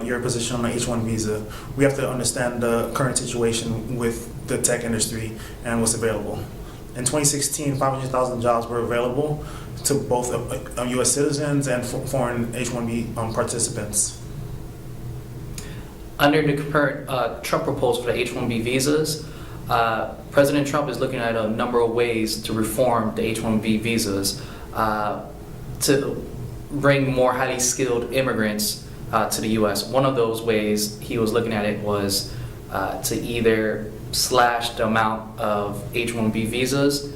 Your position on the H-1 visa, we have to understand the current situation with the tech industry and what's available. In 2016, 500,000 jobs were available to both U.S. citizens and foreign H-1B participants. Under the current Trump proposal for the H-1B visas, President Trump is looking at a number of ways to reform the H-1B visas to bring more highly skilled immigrants to the U.S. One of those ways he was looking at it was to either slash the amount of H-1B visas,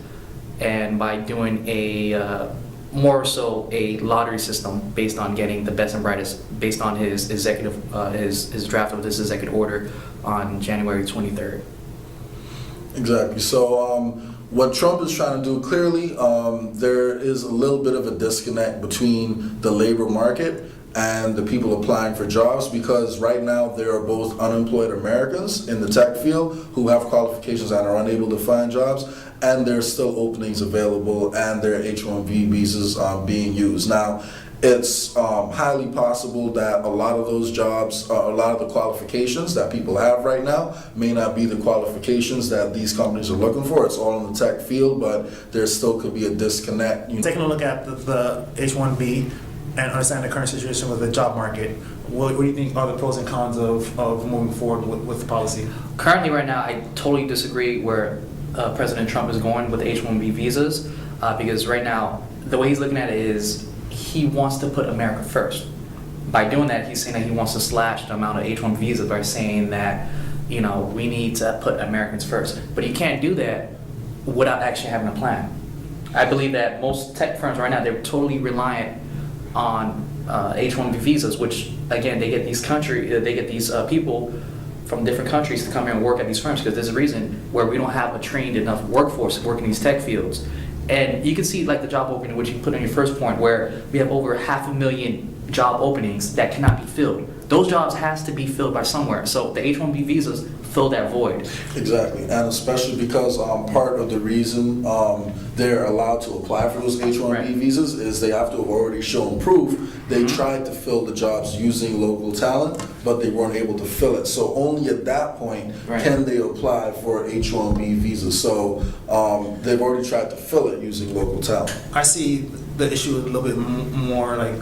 and by doing a more so a lottery system based on getting the best and brightest, based on his executive his draft of this executive order on January 23rd. Exactly. So what Trump is trying to do, clearly there is a little bit of a disconnect between the labor market and the people applying for jobs, because right now there are both unemployed Americans in the tech field who have qualifications and are unable to find jobs, and there's still openings available and there are H-1B visas being used. Now, it's highly possible that a lot of those jobs, a lot of the qualifications that people have right now may not be the qualifications that these companies are looking for. It's all in the tech field, but there still could be a disconnect. Taking a look at the H-1B and understand the current situation with the job market, what do you think are the pros and cons of moving forward with the policy? Currently, right now, I totally disagree where President Trump is going with the H-1B visas, because right now, the way he's looking at it is he wants to put America first. By doing that, he's saying that he wants to slash the amount of H-1 visas by saying that, you know, we need to put Americans first. But you can't do that without actually having a plan. I believe that most tech firms right now, they're totally reliant on H-1B visas, which again, they get these people from different countries to come here and work at these firms, because there's a reason where we don't have a trained enough workforce to work in these tech fields. And you can see like the job opening, which you put on your first point, where we have over 500,000 job openings that cannot be filled. Those jobs has to be filled by somewhere. So the H-1B visas fill that void. Exactly, and especially because part of the reason they're allowed to apply for those H-1B visas is they have to have already shown proof they tried to fill the jobs using local talent, but they weren't able to fill it. So only at that point can they apply for H-1B visas. So they've already tried to fill it using local talent. I see the issue a little bit more like,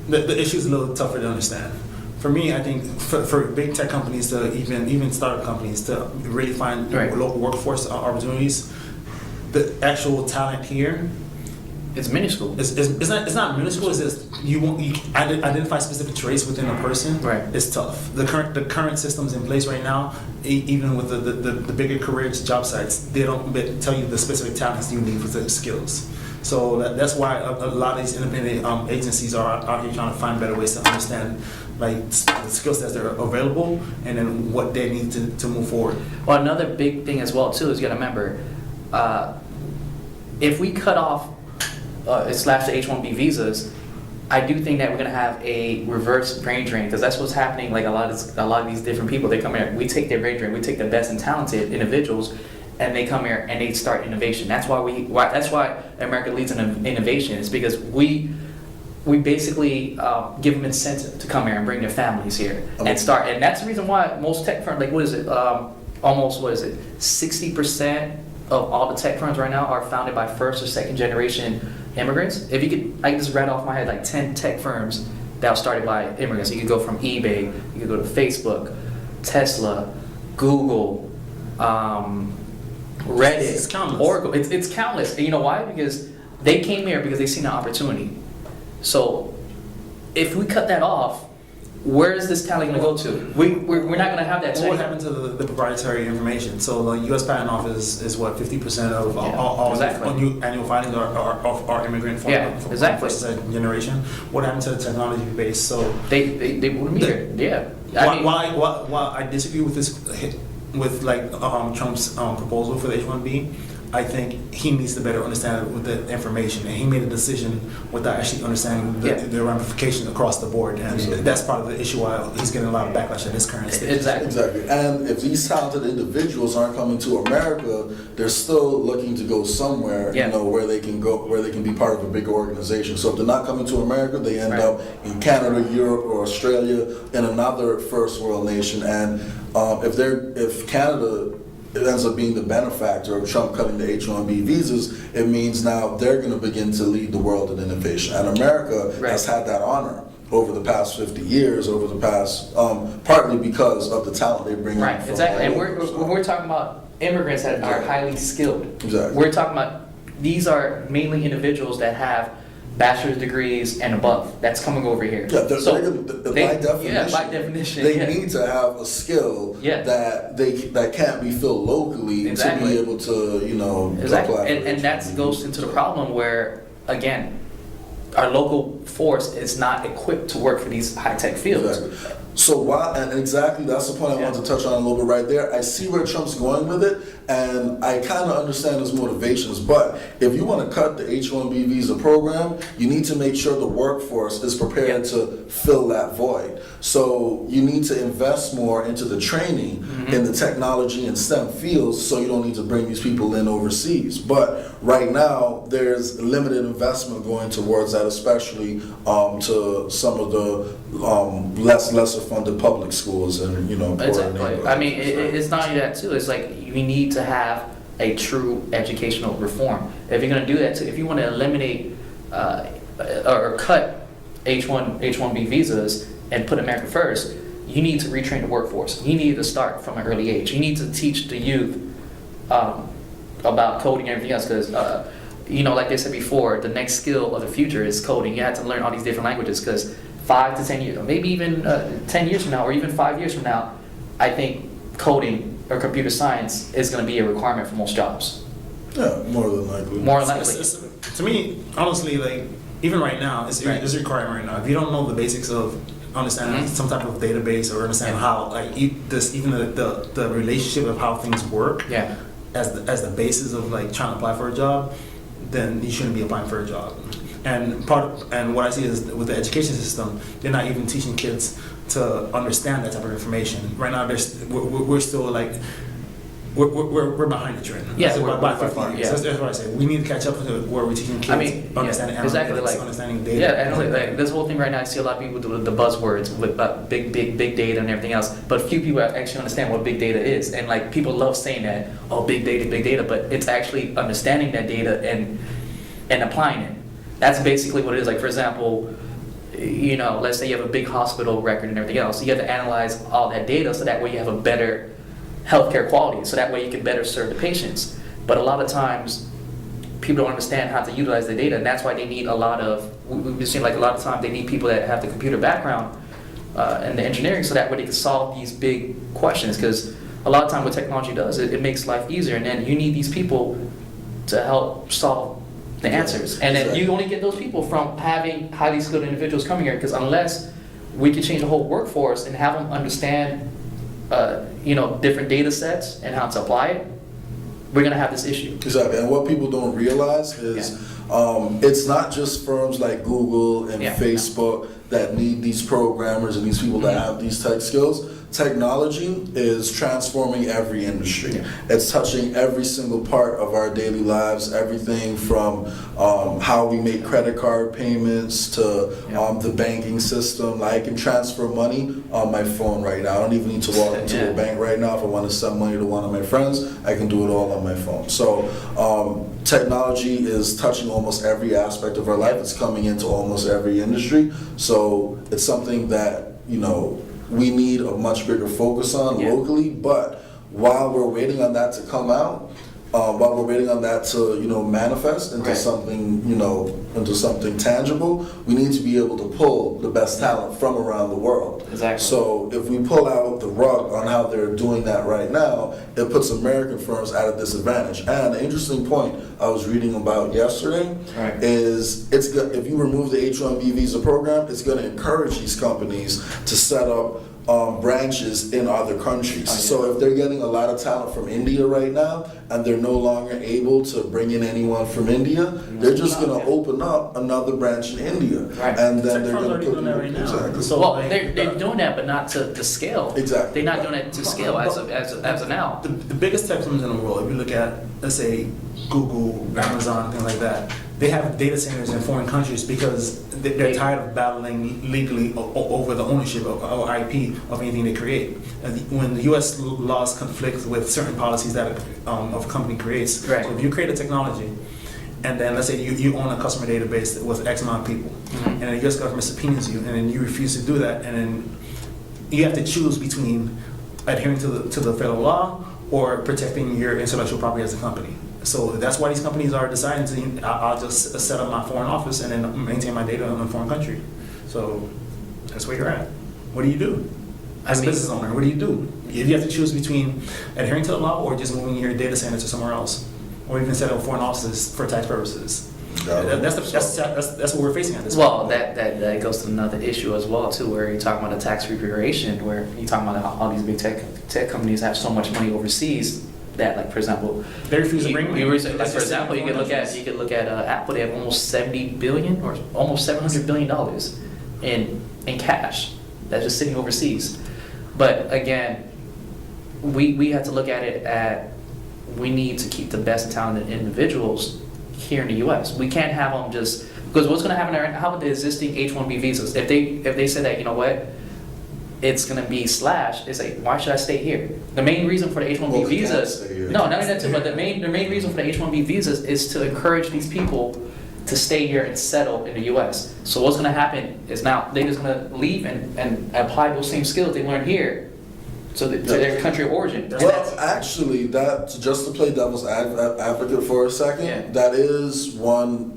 the issue is a little tougher to understand. For me, I think for big tech companies to even startup companies to really find local workforce opportunities, the actual talent here, it's minuscule. It's not minuscule. It's just you identify specific traits within a person. It's tough. The current systems in place right now, even with the bigger careers job sites, they don't tell you the specific talents you need for the skills. So that's why a lot of these independent agencies are out here trying to find better ways to understand like the skill sets that are available and then what they need to move forward. Well, another big thing as well too is you got to remember, if we cut off slash the H-1B visas, I do think that we're gonna have a reverse brain drain, because that's what's happening. Like a lot of these different people, they come here, we take their brain drain, we take the best and talented individuals, and they come here and they start innovation. That's why that's why America leads in innovation, is because we basically give them incentive to come here and bring their families here and start. And that's the reason why most tech firms, like almost 60% of all the tech firms right now are founded by first or second generation immigrants. If you could, I can just rattle off my head like 10 tech firms that were started by immigrants. You could go from eBay, you could go to Facebook, Tesla, Google, Reddit, it's countless. Oracle. It's countless. And you know why? Because they came here because they seen an opportunity. So if we cut that off, where is this talent going to go to? We're not going to have that. What happened to the proprietary information? So the U.S. Patent Office is what, 50% of all new annual filings are immigrant from first generation. What happened to the technology base? So they wouldn't be here. Yeah. Why I disagree with this with like Trump's proposal for the H-1B. I think he needs to better understand it with the information, and he made a decision without actually understanding the ramifications across the board, and that's part of the issue why he's getting a lot of backlash at this current stage. Exactly. And if these talented individuals aren't coming to America, they're still looking to go somewhere, where they can go, where they can be part of a bigger organization. So if they're not coming to America, they end up in Canada, Europe, or Australia, in another first world nation. And if Canada ends up being the benefactor of Trump cutting the H-1B visas, it means now they're going to begin to lead the world in innovation. And America has had that honor over the past 50 years, over the past, partly because of the talent they bring in. Right, exactly. And we're talking about immigrants that are highly skilled. Exactly. We're talking about, these are mainly individuals that have bachelor's degrees and above. That's coming over here. Yeah, by definition, they need to have a skill that can't be filled locally to be able to, apply. And that goes into the problem where, again, our local force is not equipped to work for these high-tech fields. Exactly. So that's the point I wanted to touch on a little bit right there. I see where Trump's going with it, and I kind of understand his motivations, but if you want to cut the H-1B visa program, you need to make sure the workforce is prepared to fill that void. So you need to invest more into the training in the technology and STEM fields, so you don't need to bring these people in overseas. But right now, there's limited investment going towards that, especially to some of the lesser funded public schools and exactly. I mean, it's not only that too. It's like we need to have a true educational reform. If you're going to do that, if you want to eliminate or cut H-1B visas and put America first, you need to retrain the workforce. You need to start from an early age. You need to teach the youth about coding and everything else, because like they said before, the next skill of the future is coding. You have to learn all these different languages, because 5 to 10 years, or maybe even 10 years from now, or even 5 years from now, I think coding or computer science is going to be a requirement for most jobs. Yeah, more than likely. More than likely. To me, honestly, like, even right now, it's a requirement right now. If you don't know the basics of understanding some type of database, or understand how, like, even the relationship of how things work, as the basis of like trying to apply for a job, then you shouldn't be applying for a job. And what I see is with the education system, they're not even teaching kids to understand that type of information. Right now, we're still like, we're behind the trend. Yeah, by 50 years. That's what I say. We need to catch up to where we're teaching kids understanding analytics, understanding data. Yeah, and like this whole thing right now, I see a lot of people do the buzzwords with big data and everything else, but few people actually understand what big data is. And like people love saying that, big data, but it's actually understanding that data and applying it. That's basically what it is. Like, for example, let's say you have a big hospital record and everything else. You have to analyze all that data so that way you have a better healthcare quality, so that way you can better serve the patients. But a lot of times, people don't understand how to utilize the data, and that's why they need we've seen like a lot of times they need people that have the computer background and the engineering, so that way they can solve these big questions. Because a lot of time what technology does, it makes life easier, and then you need these people to help solve the answers. And then you only get those people from having highly skilled individuals coming here, because unless we can change the whole workforce and have them understand different data sets and how to apply it, we're going to have this issue. Exactly. And what people don't realize is it's not just firms like Google and Facebook that need these programmers and these people that have these tech skills. Technology is transforming every industry. It's touching every single part of our daily lives, everything from how we make credit card payments to the banking system. Like, I can transfer money on my phone right now. I don't even need to walk into a bank right now. If I want to send money to one of my friends, I can do it all on my phone. So technology is touching almost every aspect of our life. It's coming into almost every industry. So it's something that, we need a much bigger focus on locally. But while we're waiting on that to come out, while we're waiting on that to manifest into something into something tangible, we need to be able to pull the best talent from around the world. Exactly. So if we pull out the rug on how they're doing that right now, it puts American firms at a disadvantage. And an interesting point I was reading about yesterday is if you remove the H-1B visa program, it's going to encourage these companies to set up branches in other countries. So if they're getting a lot of talent from India right now, and they're no longer able to bring in anyone from India, they're just going to open up another branch in India, and then they're going to put that right now. exactly. So Well, like, they're doing that, but not to the scale. Exactly. They're not doing it to scale as of now. the biggest tech firms in the world, if you look at, let's say, Google, Amazon, things like that, they have data centers in foreign countries because they're tired of battling legally over the ownership of IP of anything they create. And when the U.S. laws conflict with certain policies that of a company creates, Right. so if you create a technology, and then let's say you own a customer database with X amount of people, and the U.S. government subpoenas you, and then you refuse to do that, and then you have to choose between adhering to the federal law or protecting your intellectual property as a company. So that's why these companies are deciding to, I'll just set up my foreign office and then maintain my data in a foreign country. So that's where you're at. What do you do? As a business owner, what do you do? If you have to choose between adhering to the law or just moving your data center to somewhere else, or even set up foreign offices for tax purposes. That's what we're facing at this point. Well, that goes to another issue as well too, where you're talking about the tax repatriation, where you're talking about how all these big tech companies have so much money overseas that, like, for example, They refuse to bring money. like, for example, you could look at Apple. They have almost 70 billion or almost 700 billion dollars in cash that's just sitting overseas. But again, we have to look at it at, we need to keep the best talented individuals here in the U.S. We can't have them just, because what's going to happen there? How about the existing H-1B visas? If they say that, you know what, it's going to be slashed, it's like, why should I stay here? The main reason for the H-1B Well, they can't visas, stay here. no, not only that too, but the main reason for the H-1B visas is to encourage these people to stay here and settle in the U.S. So what's going to happen is now they're just going to leave and apply those same skills they learned here to their country of origin. Well, actually, that, just to play devil's advocate for a second, Yeah. that is one,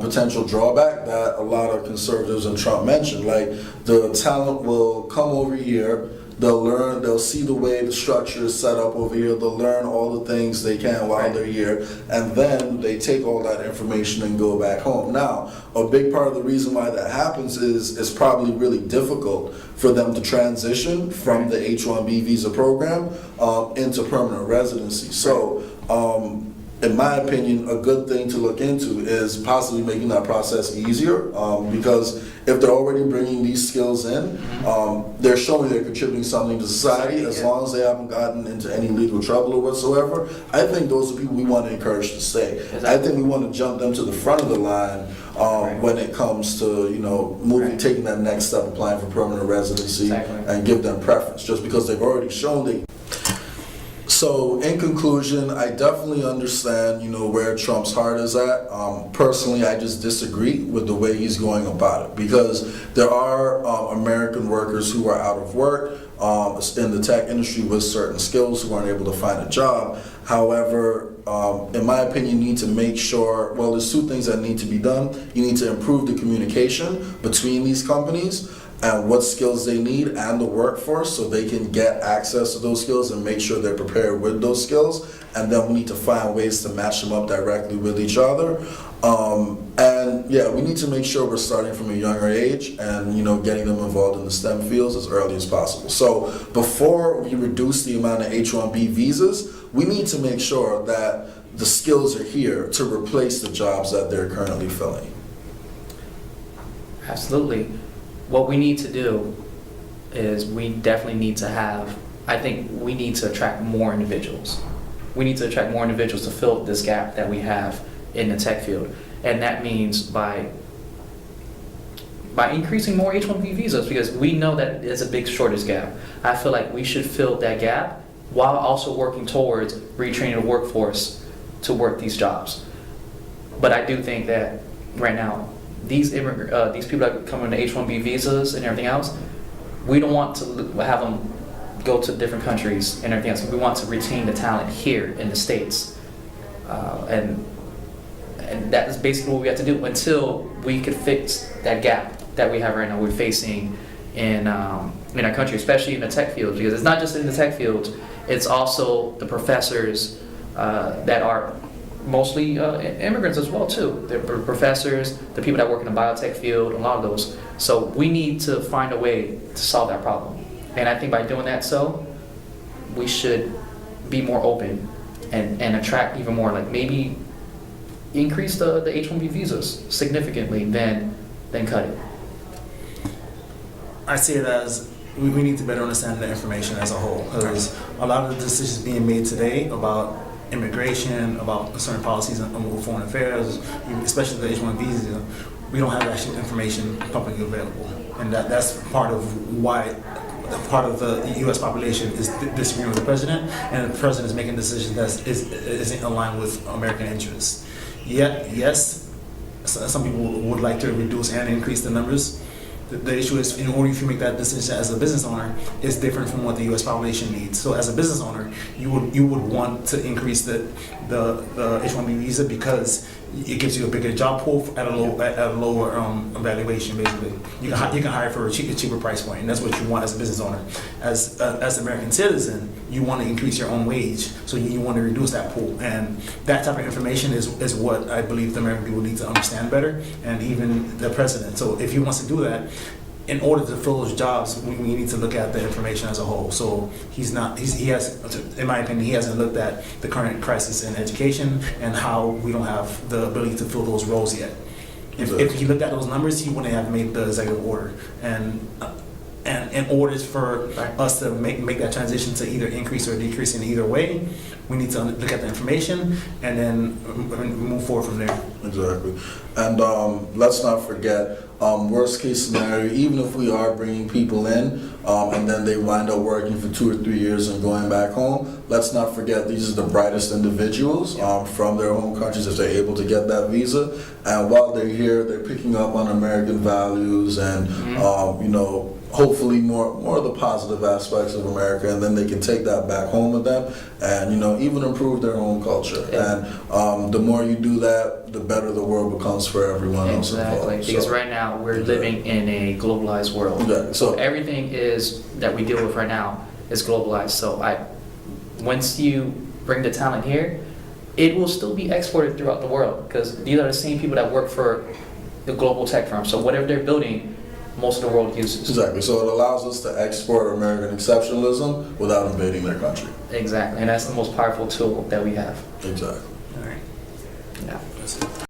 potential drawback that a lot of conservatives and Trump mentioned. Like, the talent will come over here, they'll learn, they'll see the way the structure is set up over here, they'll learn all the things they can while they're here, and then they take all that information and go back home. Now, a big part of the reason why that happens is it's probably really difficult for them to transition from the H-1B visa program into permanent residency. So, in my opinion, a good thing to look into is possibly making that process easier, because if they're already bringing these skills in, they're showing they're contributing something to society. As long as they haven't gotten into any legal trouble or whatsoever, I think those are people we want to encourage to stay. Exactly. I think we want to jump them to the front of the line when it comes to taking that next step, applying for permanent residency, and give them preference, just because they've already shown they. So, in conclusion, I definitely understand, where Trump's heart is at. Personally, I just disagree with the way he's going about it, because there are American workers who are out of work in the tech industry with certain skills who aren't able to find a job. However, in my opinion, you need to make sure, well, there's two things that need to be done. You need to improve the communication between these companies and what skills they need and the workforce, so they can get access to those skills and make sure they're prepared with those skills. And then we need to find ways to match them up directly with each other. We need to make sure we're starting from a younger age and getting them involved in the STEM fields as early as possible. So before we reduce the amount of H-1B visas, we need to make sure that the skills are here to replace the jobs that they're currently filling. Absolutely. What we need to do is we definitely need to have, I think we need to attract more individuals. We need to attract more individuals to fill this gap that we have in the tech field. And that means by increasing more H-1B visas, because we know that it's a big shortage gap. I feel like we should fill that gap while also working towards retraining the workforce to work these jobs. But I do think that right now, these people that come on the H-1B visas and everything else, we don't want to have them go to different countries and everything else. We want to retain the talent here in the States, and that is basically what we have to do until we could fix that gap that we have right now. We're facing in our country, especially in the tech field, because it's not just in the tech field; it's also the professors that are mostly immigrants as well too. They're professors, the people that work in the biotech field, a lot of those. So we need to find a way to solve that problem. And I think by doing that, we should be more open and attract even more, like maybe increase the H-1B visas significantly than cut it. I see it as we need to better understand the information as a whole, because a lot of the decisions being made today about immigration, about certain policies on foreign affairs, especially the H-1 visa, we don't have actual information publicly available, and that's part of why part of the U.S. population is disagreeing with the president, and the president is making decisions that isn't aligned with American interests. Yet, yes, some people would like to reduce and increase the numbers. The issue is, in order to make that decision as a business owner, is different from what the U.S. population needs. So, as a business owner, you would want to increase the H-1B visa because it gives you a bigger job pool at a lower valuation. Basically, you can hire for a cheaper price point, and that's what you want as a business owner. As an American citizen, you want to increase your own wage, so you want to reduce that pool, and that type of information is what I believe the American people need to understand better, and even the president. So, if he wants to do that, in order to fill those jobs, we need to look at the information as a whole. So he has, in my opinion, he hasn't looked at the current crisis in education and how we don't have the ability to fill those roles yet. If he looked at those numbers, he wouldn't have made the executive order. And in order for us to make that transition to either increase or decrease in either way, we need to look at the information and then move forward from there. Exactly. And let's not forget, worst case scenario, even if we are bringing people in and then they wind up working for 2 or 3 years and going back home, let's not forget these are the brightest individuals from their home countries if they're able to get that visa. And while they're here, they're picking up on American values and, hopefully more of the positive aspects of America, and then they can take that back home with them and, even improve their own culture. Yeah. And the more you do that, the better the world becomes for everyone else involved. Exactly, because right now we're living in a globalized world. Exactly. So everything that we deal with right now is globalized. So once you bring the talent here, it will still be exported throughout the world, because these are the same people that work for the global tech firms. So whatever they're building, most of the world uses. Exactly. So it allows us to export American exceptionalism without invading their country. Exactly. And that's the most powerful tool that we have. Exactly. All right. Yeah. That's it.